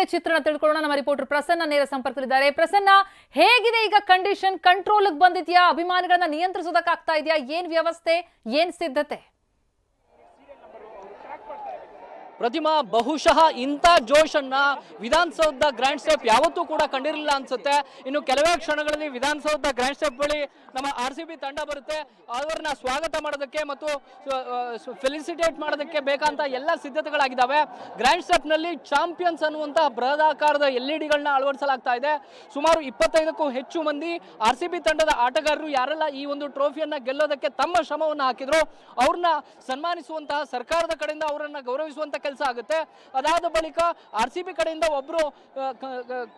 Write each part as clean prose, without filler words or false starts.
ಹೇಗಿದೆ ಚಿತ್ರಣ ತಿಳ್ಕೊಳ್ಳೋಣ. ನಮ್ಮ ರಿಪೋರ್ಟರ್ ಪ್ರಸನ್ನ ನೇರ ಸಂಪರ್ಕದಲ್ಲಿದ್ದಾರೆ. ಪ್ರಸನ್ನ, ಹೇಗಿದೆ ಈಗ ಕಂಡೀಷನ್? ಕಂಟ್ರೋಲ್ಗೆ ಬಂದಿದ್ಯಾ? ಅಭಿಮಾನಿಗಳನ್ನ ನಿಯಂತ್ರಿಸೋದಕ್ಕಾಗ್ತಾ ಇದೆಯಾ? ಏನ್ ವ್ಯವಸ್ಥೆ, ಏನ್ ಸಿದ್ಧತೆ? ಪ್ರತಿಮಾ, ಬಹುಶಃ ಇಂಥ ಜೋಶನ್ನ ವಿಧಾನಸೌಧದ ಗ್ರ್ಯಾಂಡ್ ಸ್ಟೆಪ್ ಯಾವತ್ತೂ ಕೂಡ ಕಂಡಿರಲಿಲ್ಲ ಅನ್ಸುತ್ತೆ. ಇನ್ನು ಕೆಲವೇ ಕ್ಷಣಗಳಲ್ಲಿ ವಿಧಾನಸೌಧದ ಗ್ರ್ಯಾಂಡ್ ಸ್ಟೆಪ್ ಬಳಿ ನಮ್ಮ RCB ತಂಡ ಬರುತ್ತೆ. ಅವರನ್ನ ಸ್ವಾಗತ ಮಾಡೋದಕ್ಕೆ ಮತ್ತು ಫೆಲಿಸಿಟೇಟ್ ಮಾಡೋದಕ್ಕೆ ಬೇಕಂತ ಎಲ್ಲ ಸಿದ್ಧತೆಗಳಾಗಿದ್ದಾವೆ. ಗ್ರ್ಯಾಂಡ್ ಸ್ಟೆಪ್ನಲ್ಲಿ ಚಾಂಪಿಯನ್ಸ್ ಅನ್ನುವಂಥ ಬೃಹದಾಕಾರದ LED-ಗಳನ್ನ ಅಳವಡಿಸಲಾಗ್ತಾ ಇದೆ. ಸುಮಾರು 25ಕ್ಕೂ ಹೆಚ್ಚು ಮಂದಿ RCB ತಂಡದ ಆಟಗಾರರು ಯಾರೆಲ್ಲ ಈ ಒಂದು ಟ್ರೋಫಿಯನ್ನ ಗೆಲ್ಲೋದಕ್ಕೆ ತಮ್ಮ ಶ್ರಮವನ್ನು ಹಾಕಿದ್ರು, ಅವ್ರನ್ನ ಸನ್ಮಾನಿಸುವಂತಹ ಸರ್ಕಾರದ ಕಡೆಯಿಂದ ಅವರನ್ನ ಗೌರವಿಸುವಂತ ಕೆಲಸ ಆಗುತ್ತೆ. ಅದಾದ ಬಳಿಕ RCB ಕಡೆಯಿಂದ ಒಬ್ಬರು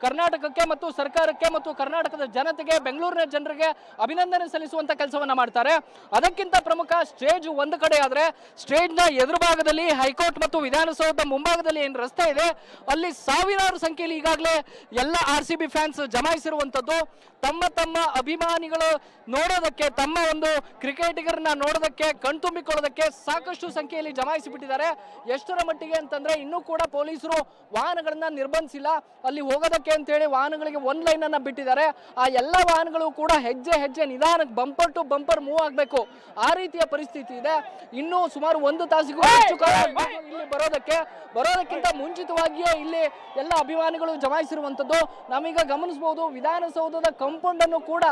ಕರ್ನಾಟಕಕ್ಕೆ ಮತ್ತು ಸರ್ಕಾರಕ್ಕೆ ಮತ್ತು ಕರ್ನಾಟಕದ ಜನತೆಗೆ, ಬೆಂಗಳೂರಿನ ಜನರಿಗೆ ಅಭಿನಂದನೆ ಸಲ್ಲಿಸುವಂತ ಕೆಲಸವನ್ನ ಮಾಡ್ತಾರೆ. ಅದಕ್ಕಿಂತ ಪ್ರಮುಖ ಸ್ಟೇಜ್ ಒಂದು ಕಡೆ ಆದ್ರೆ, ಸ್ಟೇಜ್ ನ ಎದುರು ಭಾಗದಲ್ಲಿ ಹೈಕೋರ್ಟ್ ಮತ್ತು ವಿಧಾನಸೌಧದ ಮುಂಭಾಗದಲ್ಲಿ ಏನು ರಸ್ತೆ ಇದೆ, ಅಲ್ಲಿ ಸಾವಿರಾರು ಸಂಖ್ಯೆಯಲ್ಲಿ ಈಗಾಗಲೇ ಎಲ್ಲ RCB ಫ್ಯಾನ್ಸ್ ಜಮಾಯಿಸಿರುವಂತದ್ದು. ತಮ್ಮ ತಮ್ಮ ಅಭಿಮಾನಿಗಳು ನೋಡೋದಕ್ಕೆ, ತಮ್ಮ ಒಂದು ಕ್ರಿಕೆಟಿಗರನ್ನ ನೋಡೋದಕ್ಕೆ, ಕಣ್ತುಂಬಿಕೊಳ್ಳೋದಕ್ಕೆ ಸಾಕಷ್ಟು ಸಂಖ್ಯೆಯಲ್ಲಿ ಜಮಾಯಿಸಿ ಬಿಟ್ಟಿದ್ದಾರೆ. ಎಷ್ಟರ ಮಟ್ಟಿಗೆ ಅಂತಂದ್ರೆ ಇನ್ನೂ ಕೂಡ ಪೊಲೀಸರು ವಾಹನಗಳನ್ನ ನಿರ್ಬಂಧಿಸಿಲ್ಲ. ಅಲ್ಲಿ ಹೋಗೋದಕ್ಕೆ ಅಂತ ಹೇಳಿ ವಾಹನಗಳಿಗೆ ಒಂದು ಲೈನ್ ಅನ್ನ ಬಿಟ್ಟಿದ್ದಾರೆ. ಆ ಎಲ್ಲ ವಾಹನಗಳು ಕೂಡ ಹೆಜ್ಜೆ ಹೆಜ್ಜೆ ನಿಧಾನಕ್ಕೆ ಬಂಪರ್ ಟು ಬಂಪರ್ ಮೂವ್ ಆಗಬೇಕು, ಆ ರೀತಿಯ ಪರಿಸ್ಥಿತಿ ಇದೆ. ಇನ್ನೂ ಸುಮಾರು 1 ತಾಸಿಗೂ ಹೆಚ್ಚು ಕಾಲ ಇಲ್ಲಿ ಬರೋದಕ್ಕಿಂತ ಮುಂಚಿತವಾಗಿಯೇ ಇಲ್ಲಿ ಎಲ್ಲ ಅಭಿಮಾನಿಗಳು ಜಮಾಯಿಸಿರುವಂತದ್ದು ನಾವೀಗ ಗಮನಿಸಬಹುದು. ವಿಧಾನಸೌಧದ ಕಾಂಪೌಂಡ್ ಅನ್ನು ಕೂಡ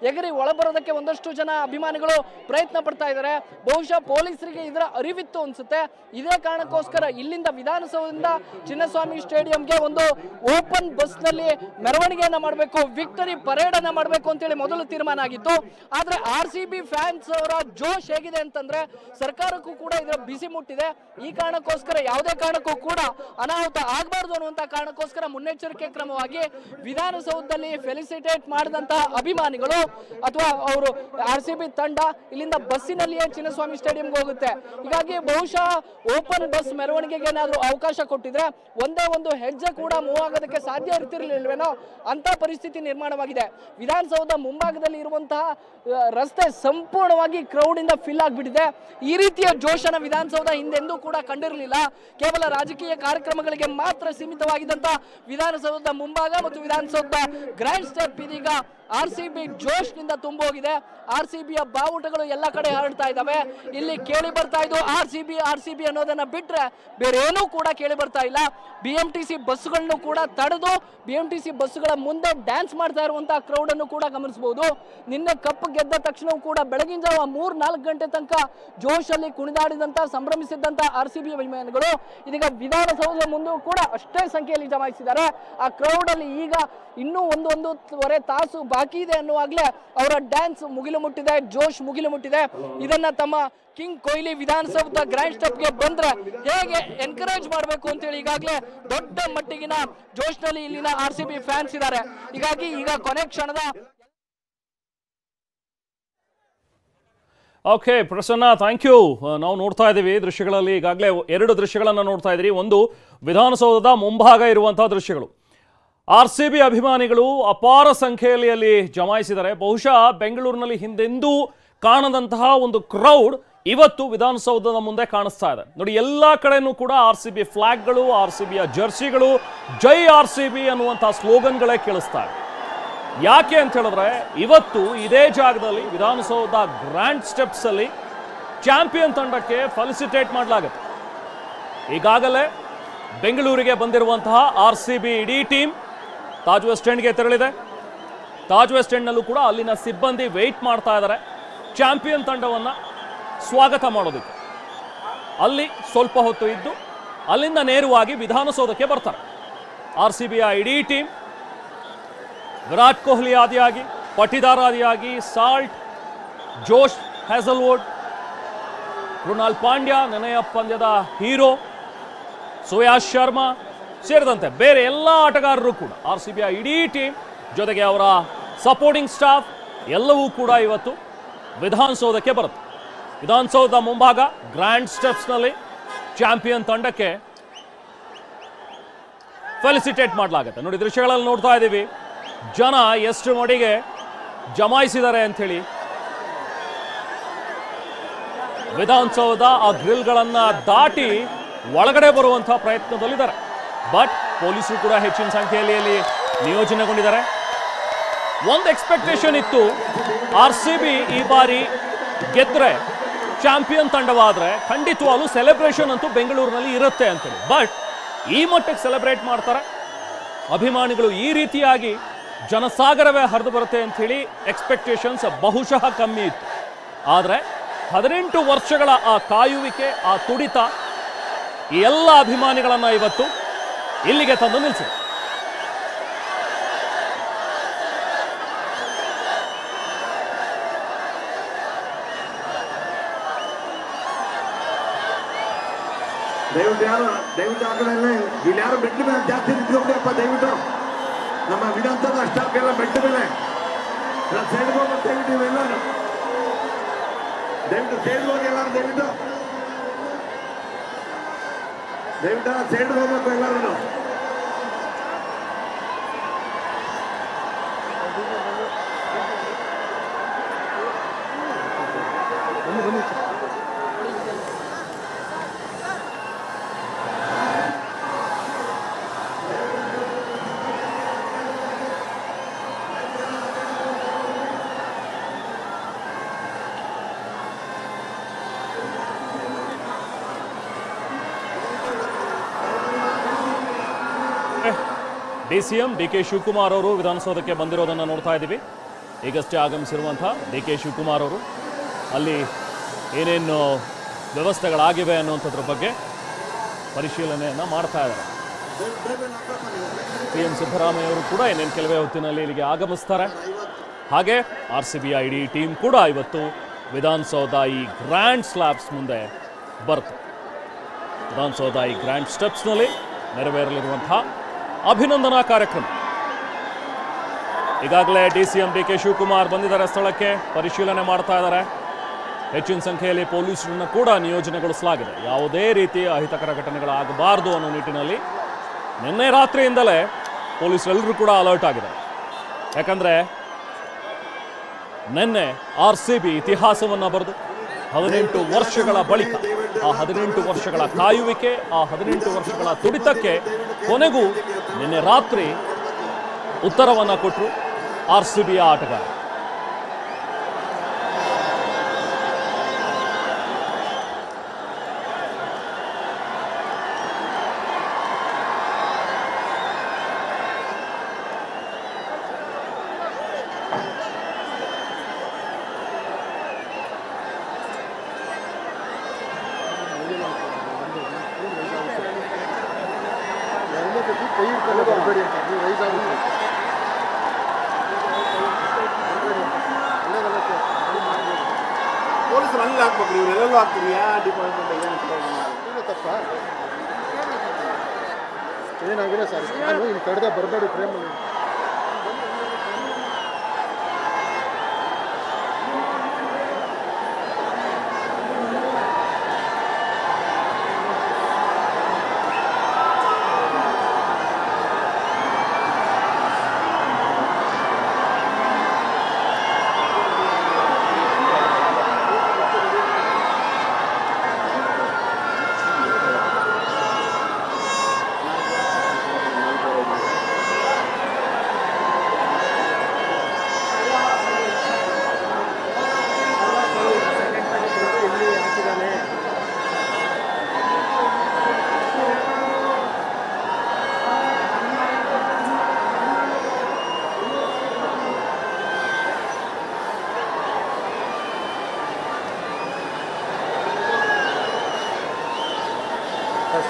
ಎಗರಿ ಒಳಬರೋದಕ್ಕೆ ಒಂದಷ್ಟು ಜನ ಅಭಿಮಾನಿಗಳು ಪ್ರಯತ್ನ ಪಡ್ತಾ ಇದ್ದಾರೆ. ಬಹುಶಃ ಪೊಲೀಸರಿಗೆ ಇದರ ಅರಿವಿತ್ತು ಅನ್ಸುತ್ತೆ. ಇದೇ ಕಾರಣಕ್ಕೋಸ್ಕರ ಇಲ್ಲಿಂದ ವಿಧಾನಸೌಧದಿಂದ ಚಿನ್ನಸ್ವಾಮಿ ಸ್ಟೇಡಿಯಂಗೆ ಒಂದು ಓಪನ್ ಬಸ್ ನಲ್ಲಿ ಮೆರವಣಿಗೆಯನ್ನ ಮಾಡಬೇಕು, ವಿಕ್ಟರಿ ಪರೇಡ್ ಅನ್ನ ಮಾಡಬೇಕು ಅಂತೇಳಿ ಮೊದಲು ತೀರ್ಮಾನ ಆಗಿತ್ತು. ಆದ್ರೆ RCB ಫ್ಯಾನ್ಸ್ ಅವರ ಜೋಶ್ ಹೇಗಿದೆ ಅಂತಂದ್ರೆ ಸರ್ಕಾರಕ್ಕೂ ಕೂಡ ಇದರ ಬಿಸಿ ಮುಟ್ಟಿದೆ. ಈ ಕಾರಣಕ್ಕೋಸ್ಕರ ಯಾವುದೇ ಕಾರಣಕ್ಕೂ ಕೂಡ ಅನಾಹುತ ಆಗಬಾರ್ದು ಅನ್ನುವಂತ ಕಾರಣಕ್ಕೋಸ್ಕರ ಮುನ್ನೆಚ್ಚರಿಕೆ ಕ್ರಮವಾಗಿ ವಿಧಾನಸೌಧದಲ್ಲಿ ಫೆಲಿಸಿಟೇಟ್ ಮಾಡಿದಂತಹ ಅಭಿಮಾನಿಗಳು ಅಥವಾ ಅವರು RCB ತಂಡ ಇಲ್ಲಿಂದ ಬಸ್ಸಿನಲ್ಲಿಯೇ ಚಿನ್ನಸ್ವಾಮಿ ಸ್ಟೇಡಿಯಂಗೆ ಹೋಗುತ್ತೆ. ಹೀಗಾಗಿ ಬಹುಶಃ ಓಪನ್ ಬಸ್ ಮೆರವಣಿಗೆಗೆ ಏನಾದರೂ ಅವಕಾಶ ಕೊಟ್ಟಿದ್ರೆ ಒಂದೇ ಒಂದು ಹೆಜ್ಜೆ ಕೂಡ ಮೂವ್ ಆಗೋದಕ್ಕೆ ಸಾಧ್ಯ ಇರ್ತಿರ್ಲಿಲ್ವೇನೋ ಅಂತ ಪರಿಸ್ಥಿತಿ ನಿರ್ಮಾಣವಾಗಿದೆ. ವಿಧಾನಸೌಧ ಮುಂಭಾಗದಲ್ಲಿ ಇರುವಂತಹ ರಸ್ತೆ ಸಂಪೂರ್ಣವಾಗಿ ಕ್ರೌಡ್ ಇಂದ ಫಿಲ್ ಆಗಿಬಿಟ್ಟಿದೆ. ಈ ರೀತಿಯ ಜೋಶನ ವಿಧಾನಸೌಧ ಹಿಂದೆಂದೂ ಕೂಡ ಕಂಡಿರಲಿಲ್ಲ. ಕೇವಲ ರಾಜಕೀಯ ಕಾರ್ಯಕ್ರಮಗಳಿಗೆ ಮಾತ್ರ ಸೀಮಿತವಾಗಿದ್ದಂತ ವಿಧಾನಸೌಧದ ಮುಂಭಾಗ ಮತ್ತು ವಿಧಾನಸೌಧದ ಗ್ರ್ಯಾಂಡ್ ಸ್ಟೆಪ್ ಇದೀಗ RCB ಜೋಶ್ ನಿಂದ ತುಂಬೋಗಿದೆ. RCBಯ ಬಾವುಟಗಳು ಎಲ್ಲ ಕಡೆ ಹರಡ್ತಾ ಇದ್ದಾವೆ. ಇಲ್ಲಿ ಕೇಳಿ ಬರ್ತಾ ಇದ್ದು RCB ಅನ್ನೋದನ್ನ ಬಿಟ್ರೆ ಬೇರೆ ಏನೂ ಕೂಡ ಕೇಳಿ ಬರ್ತಾ ಇಲ್ಲ. BMTC ಬಸ್ಗಳನ್ನು ಕೂಡ ತಡೆದು BMTC ಬಸ್ಗಳ ಮುಂದೆ ಡ್ಯಾನ್ಸ್ ಮಾಡ್ತಾ ಇರುವಂತಹ ಕ್ರೌಡ್ ಅನ್ನು ಕೂಡ ಗಮನಿಸಬಹುದು. ನಿನ್ನೆ ಕಪ್ ಗೆದ್ದ ತಕ್ಷಣ ಕೂಡ ಬೆಳಗಿನ ಜಾವ 3-4 ಗಂಟೆ ತನಕ ಜೋಶ್ ಅಲ್ಲಿ ಕುಣಿದಾಡಿದಂತ ಸಂಭ್ರಮಿಸಿದ್ದಂತ RCB ಅಭಿಮಾನಿಗಳು ಇದೀಗ ವಿಧಾನಸೌಧದ ಮುಂದೆ ಕೂಡ ಅಷ್ಟೇ ಸಂಖ್ಯೆಯಲ್ಲಿ ಜಮಾಯಿಸಿದ್ದಾರೆ. ಆ ಕ್ರೌಡ್ ಅಲ್ಲಿ ಈಗ ಇನ್ನೂ 1.5 ತಾಸು ಬಾಕಿ ಇದೆ ಅನ್ನುವಾಗಲೇ ಅವರ ಡ್ಯಾನ್ಸ್ ಮುಗಿಲು ಮುಟ್ಟಿದೆ, ಜೋಶ್ ಮುಗಿಲು ಮುಟ್ಟಿದೆ. ಇದನ್ನ ತಮ್ಮ ಕಿಂಗ್ ಕೊಹ್ಲಿ ವಿಧಾನಸೌಧ ಗ್ರ್ಯಾಂಡ್ ಸ್ಟೆಪ್ಗೆ ಬಂದ್ರೆ ಹೇಗೆ ಎನ್ಕರೇಜ್ ಮಾಡಬೇಕು ಅಂತೇಳಿ ಈಗಾಗಲೇ ದೊಡ್ಡ ಮಟ್ಟಿಗಿನ ಜೋಶ್ನಲ್ಲಿ ಇಲ್ಲಿನ RCB ಫ್ಯಾನ್ಸ್ ಇದ್ದಾರೆ. ಹೀಗಾಗಿ ಈಗ ಕೊನೆ ಕ್ಷಣದ ಓಕೆ ಪ್ರಸನ್ನ, ಥ್ಯಾಂಕ್ ಯು. ನಾವು ನೋಡ್ತಾ ಇದ್ದೀವಿ ದೃಶ್ಯಗಳಲ್ಲಿ, ಈಗಾಗಲೇ 2 ದೃಶ್ಯಗಳನ್ನು ನೋಡ್ತಾ ಇದ್ದೀರಿ. ಒಂದು ವಿಧಾನಸೌಧದ ಮುಂಭಾಗ ಇರುವಂತಹ ದೃಶ್ಯಗಳು. RCB ಅಭಿಮಾನಿಗಳು ಅಪಾರ ಸಂಖ್ಯೆಯಲ್ಲಿ ಅಲ್ಲಿ ಜಮಾಯಿಸಿದ್ದಾರೆ. ಬಹುಶಃ ಬೆಂಗಳೂರಿನಲ್ಲಿ ಹಿಂದೆಂದೂ ಕಾಣದಂತಹ ಒಂದು ಕ್ರೌಡ್ ಇವತ್ತು ವಿಧಾನಸೌಧದ ಮುಂದೆ ಕಾಣಿಸ್ತಾ ಇದೆ. ನೋಡಿ, ಎಲ್ಲ ಕಡೆನೂ ಕೂಡ RCB ಫ್ಲಾಗ್ಗಳು, RCBಯ ಜರ್ಸಿಗಳು, ಜೈ RCB ಅನ್ನುವಂತಹ ಸ್ಲೋಗನ್ಗಳೇ ಕೇಳಿಸ್ತಾ ಇದೆ. ಯಾಕೆ ಅಂತ ಹೇಳಿದ್ರೆ ಇವತ್ತು ಇದೇ ಜಾಗದಲ್ಲಿ ವಿಧಾನಸೌಧ ಗ್ರ್ಯಾಂಡ್ ಸ್ಟೆಪ್ಸ್ ಅಲ್ಲಿ ಚಾಂಪಿಯನ್ ತಂಡಕ್ಕೆ ಫೆಲಿಸಿಟೇಟ್ ಮಾಡಲಾಗುತ್ತೆ. ಈಗಾಗಲೇ ಬೆಂಗಳೂರಿಗೆ ಬಂದಿರುವಂತಹ RCB ಇಡೀ ಟೀಮ್ ತಾಜ್ ವೆಸ್ಟ್ ಎಂಡ್ಗೆ ತೆರಳಿದೆ. ತಾಜ್ ವೆಸ್ಟ್ ಎಂಡ್ನಲ್ಲೂ ಕೂಡ ಅಲ್ಲಿನ ಸಿಬ್ಬಂದಿ ವೆಯ್ಟ್ ಮಾಡ್ತಾ ಇದ್ದಾರೆ ಚಾಂಪಿಯನ್ ತಂಡವನ್ನು ಸ್ವಾಗತ ಮಾಡೋದಕ್ಕೆ. ಅಲ್ಲಿ ಸ್ವಲ್ಪ ಹೊತ್ತು ಇದ್ದು ಅಲ್ಲಿಂದ ನೇರವಾಗಿ ವಿಧಾನಸೌಧಕ್ಕೆ ಬರ್ತಾರೆ. RCBಯ ಇಡೀ ಟೀಮ್ ವಿರಾಟ್ ಕೊಹ್ಲಿ ಆದಿಯಾಗಿ, ಪಟಿದಾರ್ ಆದಿಯಾಗಿ, ಸಾಲ್ಟ್, ಜೋಶ್ ಹ್ಯಾಸಲ್ವುಡ್, ಕೃಣಾಲ್ ಪಾಂಡ್ಯ, ನೆನೆಯ ಪಂದ್ಯದ ಹೀರೋ ಸುಯಾಶ್ ಶರ್ಮಾ ಸೇರಿದಂತೆ ಬೇರೆ ಎಲ್ಲ ಆಟಗಾರರು ಕೂಡ, RCBಯ ಇಡೀ ಟೀಮ್ ಜೊತೆಗೆ ಅವರ ಸಪೋರ್ಟಿಂಗ್ ಸ್ಟಾಫ್ ಎಲ್ಲವೂ ಕೂಡ ಇವತ್ತು ವಿಧಾನಸೌಧಕ್ಕೆ ಬರುತ್ತೆ. ವಿಧಾನಸೌಧದ ಮುಂಭಾಗ ಗ್ರ್ಯಾಂಡ್ ಸ್ಟೆಪ್ಸ್ನಲ್ಲಿ ಚಾಂಪಿಯನ್ ತಂಡಕ್ಕೆ ಫೆಲಿಸಿಟೇಟ್ ಮಾಡಲಾಗುತ್ತೆ. ನೋಡಿ, ದೃಶ್ಯಗಳಲ್ಲಿ ನೋಡ್ತಾ ಇದ್ದೀವಿ ಜನ ಎಷ್ಟು ಮಟ್ಟಿಗೆ ಜಮಾಯಿಸಿದ್ದಾರೆ ಅಂಥೇಳಿ. ವಿಧಾನಸೌಧ ಆ ಗ್ರಿಲ್ಗಳನ್ನು ದಾಟಿ ಒಳಗಡೆ ಬರುವಂತಹ ಪ್ರಯತ್ನದಲ್ಲಿದ್ದಾರೆ. ಬಟ್ ಪೊಲೀಸರು ಕೂಡ ಹೆಚ್ಚಿನ ಸಂಖ್ಯೆಯಲ್ಲಿ ಅಲ್ಲಿ ನಿಯೋಜನೆಗೊಂಡಿದ್ದಾರೆ. ಒಂದು ಎಕ್ಸ್ಪೆಕ್ಟೇಷನ್ ಇತ್ತು, RCB ಈ ಬಾರಿ ಗೆದ್ರೆ ಚಾಂಪಿಯನ್ ತಂಡವಾದ್ರೆ ಖಂಡಿತವಾಗ್ಲೂ ಸೆಲೆಬ್ರೇಷನ್ ಅಂತೂ ಬೆಂಗಳೂರಿನಲ್ಲಿ ಇರುತ್ತೆ ಅಂತೇಳಿ. ಬಟ್ ಈ ಮಟ್ಟಕ್ಕೆ ಸೆಲೆಬ್ರೇಟ್ ಮಾಡ್ತಾರೆ ಅಭಿಮಾನಿಗಳು, ಈ ರೀತಿಯಾಗಿ ಜನಸಾಗರವೇ ಹರಿದು ಬರುತ್ತೆ ಅಂತ ಹೇಳಿ ಎಕ್ಸ್ಪೆಕ್ಟೇಷನ್ಸ್ ಬಹುಶಃ ಕಮ್ಮಿ ಇತ್ತು. ಆದರೆ 18 ವರ್ಷಗಳ ಆ ಕಾಯುವಿಕೆ, ಆ ತುಡಿತ ಈ ಎಲ್ಲ ಅಭಿಮಾನಿಗಳನ್ನ ಇವತ್ತು ಇಲ್ಲಿಗೆ ತಂದು ನಿಲ್ಲಿಸಿದೆ. ದಯವಿಟ್ಟು ಆ ಕಡೆ ಇಲ್ಲಿ ಯಾರು ಬೆಟ್ಟ ಮೇಲೆ ಜಾಸ್ತಿ ನಿಂತ್ಕೊಂಡ್ರಪ್ಪ, ದಯವಿಟ್ಟು ನಮ್ಮ ವಿಧಾನಸೌಧ ಸ್ಟಾಫ್ ಎಲ್ಲ ಬೆಟ್ಟ ಮೇಲೆ ಸೈಡ್ ಹೋಗಿ ದಯವಿಟ್ಟು ಇವೆಲ್ಲರೂ ಸೈಡ್ ಹೋಗಿ ಎಲ್ಲರೂ ದಯವಿಟ್ಟು ಸೈಡ್ ಹೋಗ್ಬೇಕು ಎಲ್ಲರೂ. DCM DK ಶಿವಕುಮಾರ್ ಅವರು ವಿಧಾನಸೌಧಕ್ಕೆ ಬಂದಿರೋದನ್ನು ನೋಡ್ತಾ ಇದ್ದೀವಿ. ಈಗಷ್ಟೇ ಆಗಮಿಸಿರುವಂಥ DK ಶಿವಕುಮಾರ್ ಅವರು ಅಲ್ಲಿ ಏನೇನು ವ್ಯವಸ್ಥೆಗಳಾಗಿವೆ ಅನ್ನುವಂಥದ್ರ ಬಗ್ಗೆ ಪರಿಶೀಲನೆಯನ್ನು ಮಾಡ್ತಾ ಇದ್ದಾರೆ. CM ಸಿದ್ದರಾಮಯ್ಯ ಅವರು ಕೂಡ ಇನ್ನೇನು ಕೆಲವೇ ಹೊತ್ತಿನಲ್ಲಿ ಇಲ್ಲಿಗೆ ಆಗಮಿಸ್ತಾರೆ. ಹಾಗೆ RCBಯ ಇಡೀ ಟೀಮ್ ಕೂಡ ಇವತ್ತು ವಿಧಾನಸೌಧ ಈ ಗ್ರ್ಯಾಂಡ್ ಸ್ಲ್ಯಾಬ್ಸ್ ಮುಂದೆ ಬರುತ್ತೆ. ವಿಧಾನಸೌಧ ಈ ಗ್ರ್ಯಾಂಡ್ ಸ್ಟೆಪ್ಸ್ನಲ್ಲಿ ನೆರವೇರಲಿರುವಂಥ ಅಭಿನಂದನಾ ಕಾರ್ಯಕ್ರಮ. ಈಗಾಗಲೇ DCM DK ಶಿವಕುಮಾರ್ ಬಂದಿದ್ದಾರೆ, ಸ್ಥಳಕ್ಕೆ ಪರಿಶೀಲನೆ ಮಾಡ್ತಾ ಇದ್ದಾರೆ. ಹೆಚ್ಚಿನ ಸಂಖ್ಯೆಯಲ್ಲಿ ಪೊಲೀಸರನ್ನು ಕೂಡ ನಿಯೋಜನೆಗೊಳಿಸಲಾಗಿದೆ. ಯಾವುದೇ ರೀತಿಯ ಅಹಿತಕರ ಘಟನೆಗಳಾಗಬಾರದು ಅನ್ನೋ ನಿಟ್ಟಿನಲ್ಲಿ ನಿನ್ನೆ ರಾತ್ರಿಯಿಂದಲೇ ಪೊಲೀಸರೆಲ್ಲರೂ ಕೂಡ ಅಲರ್ಟ್ ಆಗಿದ್ದಾರೆ. ಯಾಕಂದರೆ ನಿನ್ನೆ RCB ಇತಿಹಾಸವನ್ನು ಬರೆದು 18 ವರ್ಷಗಳ ಬಳಿಕ ಆ 18 ವರ್ಷಗಳ ಕಾಯುವಿಕೆ, ಆ 18 ವರ್ಷಗಳ ತುಡಿತಕ್ಕೆ ಕೊನೆಗೂ ನಿನ್ನೆ ರಾತ್ರಿ ಉತ್ತರವನ್ನು ಕೊಟ್ಟರು RCBಯ ಆಟಗಾರ. ಪೊಲೀಸರು ಅಲ್ಲಿ ಹಾಕ್ಬೇಕು, ಇವರೆಲ್ಲ ಹಾಕ್ತೀವಿ. ಯಾವ ಡಿಪಾರ್ಟ್ಮೆಂಟ್ ಏನು ತಪ್ಪ ಏನಾಗಿದೆ ಸರ್? ನಾನು ಇಲ್ಲಿ ಕಡೆದ ಬರಬೇಡಿ ಫ್ರೇಮಲ್ಲಿ.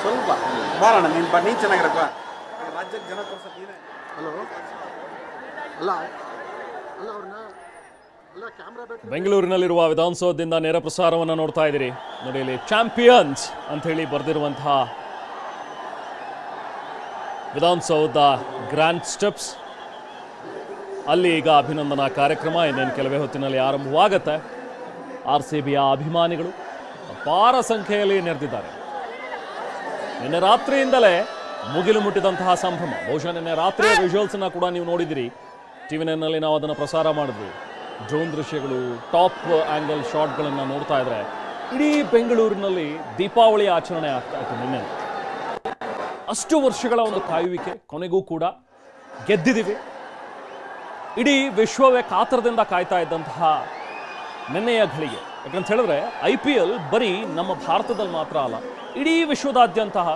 ಸ್ವಲ್ಪ ಬಾರಣ ನೀನು ಚೆನ್ನಾಗಿರಪ್ಪ. ರಾಜ್ಯಕ್ಕೆ ಜನ ತೋರ್ಸಕ್ಕೆ ನೀನೇ. ಹಲೋ ಅಲ್ಲ ಅಲ್ಲ ಅವ್ರನ್ನ ಅಲ್ಲ ಕ್ಯಾಮ್ರಾ ಬೇಕು. ಬೆಂಗಳೂರಿನಲ್ಲಿರುವ ವಿಧಾನಸೌಧದಿಂದ ನೇರ ಪ್ರಸಾರವನ್ನು ನೋಡ್ತಾ ಇದ್ದೀರಿ. ನೋಡಿ, ಇಲ್ಲಿ ಚಾಂಪಿಯನ್ಸ್ ಅಂತ ಹೇಳಿ ಬರೆದಿರುವಂತಹ ವಿಧಾನಸೌಧ ಗ್ರ್ಯಾಂಡ್ ಸ್ಟೆಪ್ಸ್ ಅಲ್ಲಿ ಈಗ ಅಭಿನಂದನಾ ಕಾರ್ಯಕ್ರಮ ಇನ್ನೇನು ಕೆಲವೇ ಹೊತ್ತಿನಲ್ಲಿ ಆರಂಭವಾಗುತ್ತೆ. RCBಯ ಅಭಿಮಾನಿಗಳು ಅಪಾರ ಸಂಖ್ಯೆಯಲ್ಲಿ ನೆರೆದಿದ್ದಾರೆ. ನಿನ್ನೆ ರಾತ್ರಿಯಿಂದಲೇ ಮುಗಿಲು ಮುಟ್ಟಿದಂತಹ ಸಂಭ್ರಮ. ಬಹುಶಃ ನಿನ್ನೆ ರಾತ್ರಿಯ ವಿಜುವಲ್ಸನ್ನು ಕೂಡ ನೀವು ನೋಡಿದಿರಿ. TV9ನಲ್ಲಿ ನಾವು ಅದನ್ನು ಪ್ರಸಾರ ಮಾಡಿದ್ವಿ. ಡ್ರೋನ್ ದೃಶ್ಯಗಳು, ಟಾಪ್ ಆ್ಯಂಗಲ್ ಶಾಟ್ಗಳನ್ನು ನೋಡ್ತಾ ಇದ್ರೆ ಇಡೀ ಬೆಂಗಳೂರಿನಲ್ಲಿ ದೀಪಾವಳಿ ಆಚರಣೆ ಆಗ್ತಾ ಇತ್ತು ನಿನ್ನೆ. ಅಷ್ಟು ವರ್ಷಗಳ ಒಂದು ಕಾಯುವಿಕೆ ಕೊನೆಗೂ ಕೂಡ ಗೆದ್ದಿದ್ದೀವಿ. ಇಡೀ ವಿಶ್ವವೇ ಕಾತರದಿಂದ ಕಾಯ್ತಾ ಇದ್ದಂತಹ ನೆನ್ನೆಯ ಘಳಿಗೆ. ಯಾಕಂತ ಹೇಳಿದ್ರೆ IPL ಬರೀ ನಮ್ಮ ಭಾರತದಲ್ಲಿ ಮಾತ್ರ ಅಲ್ಲ, ಇಡೀ ವಿಶ್ವದಾದ್ಯಂತಹ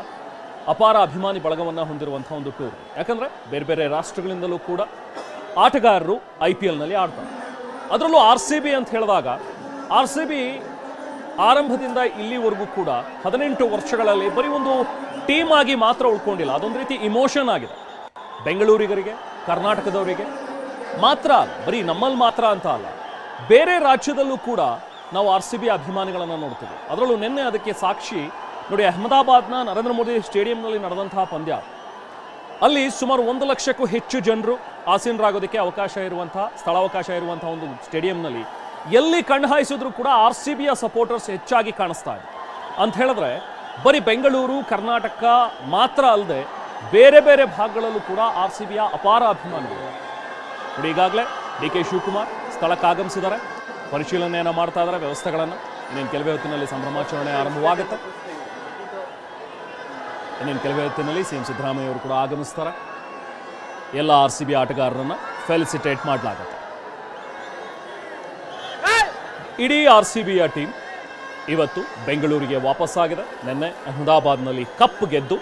ಅಪಾರ ಅಭಿಮಾನಿ ಬಳಗವನ್ನು ಹೊಂದಿರುವಂತಹ ಒಂದು ಟೂರ್. ಯಾಕಂದ್ರೆ ಬೇರೆ ಬೇರೆ ರಾಷ್ಟ್ರಗಳಿಂದಲೂ ಕೂಡ ಆಟಗಾರರು IPLನಲ್ಲಿ ಆಡ್ತಾರೆ. ಅದರಲ್ಲೂ RCB ಅಂತ ಹೇಳಿದಾಗ RCB ಆರಂಭದಿಂದ ಇಲ್ಲಿವರೆಗೂ ಕೂಡ 18 ವರ್ಷಗಳಲ್ಲಿ ಬರೀ ಒಂದು ಟೀಮ್ ಆಗಿ ಮಾತ್ರ ಉಳ್ಕೊಂಡಿಲ್ಲ, ಅದೊಂದು ರೀತಿ ಇಮೋಷನ್ ಆಗಿದೆ. ಬೆಂಗಳೂರಿಗರಿಗೆ, ಕರ್ನಾಟಕದವರಿಗೆ ಮಾತ್ರ ಅಲ್ಲ, ಬರೀ ನಮ್ಮಲ್ಲಿ ಮಾತ್ರ ಅಂತ ಅಲ್ಲ, ಬೇರೆ ರಾಜ್ಯದಲ್ಲೂ ಕೂಡ ನಾವು RCB ಅಭಿಮಾನಿಗಳನ್ನು ನೋಡ್ತೀವಿ. ಅದರಲ್ಲೂ ನಿನ್ನೆ ಅದಕ್ಕೆ ಸಾಕ್ಷಿ ನೋಡಿ. ಅಹಮದಾಬಾದ್ನ ನರೇಂದ್ರ ಮೋದಿ ಸ್ಟೇಡಿಯಂನಲ್ಲಿ ನಡೆದಂತಹ ಪಂದ್ಯ, ಅಲ್ಲಿ ಸುಮಾರು 1 ಲಕ್ಷಕ್ಕೂ ಹೆಚ್ಚು ಜನರು ಆಸೀನರಾಗೋದಕ್ಕೆ ಸ್ಥಳಾವಕಾಶ ಇರುವಂತಹ ಒಂದು ಸ್ಟೇಡಿಯಂನಲ್ಲಿ ಎಲ್ಲಿ ಕಣ್ಣು ಹಾಯಿಸಿದ್ರು ಕೂಡ RCBಯ ಸಪೋರ್ಟರ್ಸ್ ಹೆಚ್ಚಾಗಿ ಕಾಣಿಸ್ತಾ ಇದೆ. ಅಂತ ಹೇಳಿದ್ರೆ ಬರೀ ಬೆಂಗಳೂರು, ಕರ್ನಾಟಕ ಮಾತ್ರ ಅಲ್ಲದೆ ಬೇರೆ ಬೇರೆ ಭಾಗಗಳಲ್ಲೂ ಕೂಡ RCBಯ ಅಪಾರ ಅಭಿಮಾನಿಗಳು ನೋಡಿ. ಈಗಾಗಲೇ DK ಶಿವಕುಮಾರ್ ಸ್ಥಳಕ್ಕೆ ಆಗಮಿಸಿದ್ದಾರೆ, ಪರಿಶೀಲನೆಯನ್ನು ಮಾಡ್ತಾ ಇದ್ದಾರೆ ವ್ಯವಸ್ಥೆಗಳನ್ನು. ಇನ್ನೇನು ಕೆಲವೇ ಹೊತ್ತಿನಲ್ಲಿ ಸಂಭ್ರಮಾಚರಣೆ ಆರಂಭವಾಗುತ್ತೆ. ಇನ್ನೇನು ಕೆಲವೇ ಹೊತ್ತಿನಲ್ಲಿ CM ಸಿದ್ದರಾಮಯ್ಯ ಅವರು ಕೂಡ ಆಗಮಿಸ್ತಾರೆ. ಎಲ್ಲ RCB ಆಟಗಾರರನ್ನು ಫೆಲಿಸಿಟೇಟ್ ಮಾಡಲಾಗುತ್ತೆ. ಇಡೀ RCBಯ ಟೀಮ್ ಇವತ್ತು ಬೆಂಗಳೂರಿಗೆ ವಾಪಸ್ಸಾಗಿದೆ. ನಿನ್ನೆ ಅಹಮದಾಬಾದ್ನಲ್ಲಿ ಕಪ್ ಗೆದ್ದು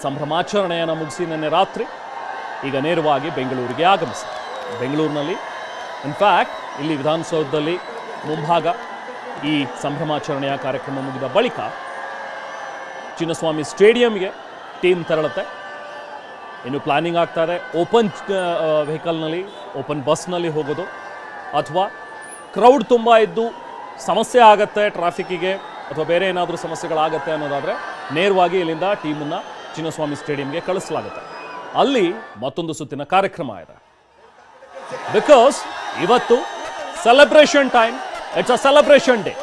ಸಂಭ್ರಮಾಚರಣೆಯನ್ನು ಮುಗಿಸಿ ನಿನ್ನೆ ರಾತ್ರಿ ಈಗ ನೇರವಾಗಿ ಬೆಂಗಳೂರಿಗೆ ಆಗಮಿಸಿದೆ. ಬೆಂಗಳೂರಿನಲ್ಲಿ ಇನ್ಫ್ಯಾಕ್ಟ್ ಇಲ್ಲಿ ವಿಧಾನಸೌಧದಲ್ಲಿ ಮುಂಭಾಗ ಈ ಸಂಭ್ರಮಾಚರಣೆಯ ಕಾರ್ಯಕ್ರಮ ಮುಗಿದ ಬಳಿಕ ಚಿನ್ನಸ್ವಾಮಿ ಸ್ಟೇಡಿಯಂಗೆ ಟೀಮ್ ತೆರಳುತ್ತೆ. ಇನ್ನು ಪ್ಲಾನಿಂಗ್ ಆಗ್ತಾ ಇದೆ, ಓಪನ್ ವೆಹಿಕಲ್ನಲ್ಲಿ, ಓಪನ್ ಬಸ್ನಲ್ಲಿ ಹೋಗೋದು, ಅಥವಾ ಕ್ರೌಡ್ ತುಂಬ ಇದ್ದು ಸಮಸ್ಯೆ ಆಗತ್ತೆ ಟ್ರಾಫಿಕ್ಕಿಗೆ ಅಥವಾ ಬೇರೆ ಏನಾದರೂ ಸಮಸ್ಯೆಗಳಾಗತ್ತೆ ಅನ್ನೋದಾದರೆ ನೇರವಾಗಿ ಇಲ್ಲಿಂದ ಟೀಮನ್ನು ಚಿನ್ನಸ್ವಾಮಿ ಸ್ಟೇಡಿಯಂಗೆ ಕಳಿಸಲಾಗುತ್ತೆ. ಅಲ್ಲಿ ಮತ್ತೊಂದು ಸುತ್ತಿನ ಕಾರ್ಯಕ್ರಮ ಇದೆ. ಬಿಕಾಸ್ ಇವತ್ತು celebration time, it's a celebration day.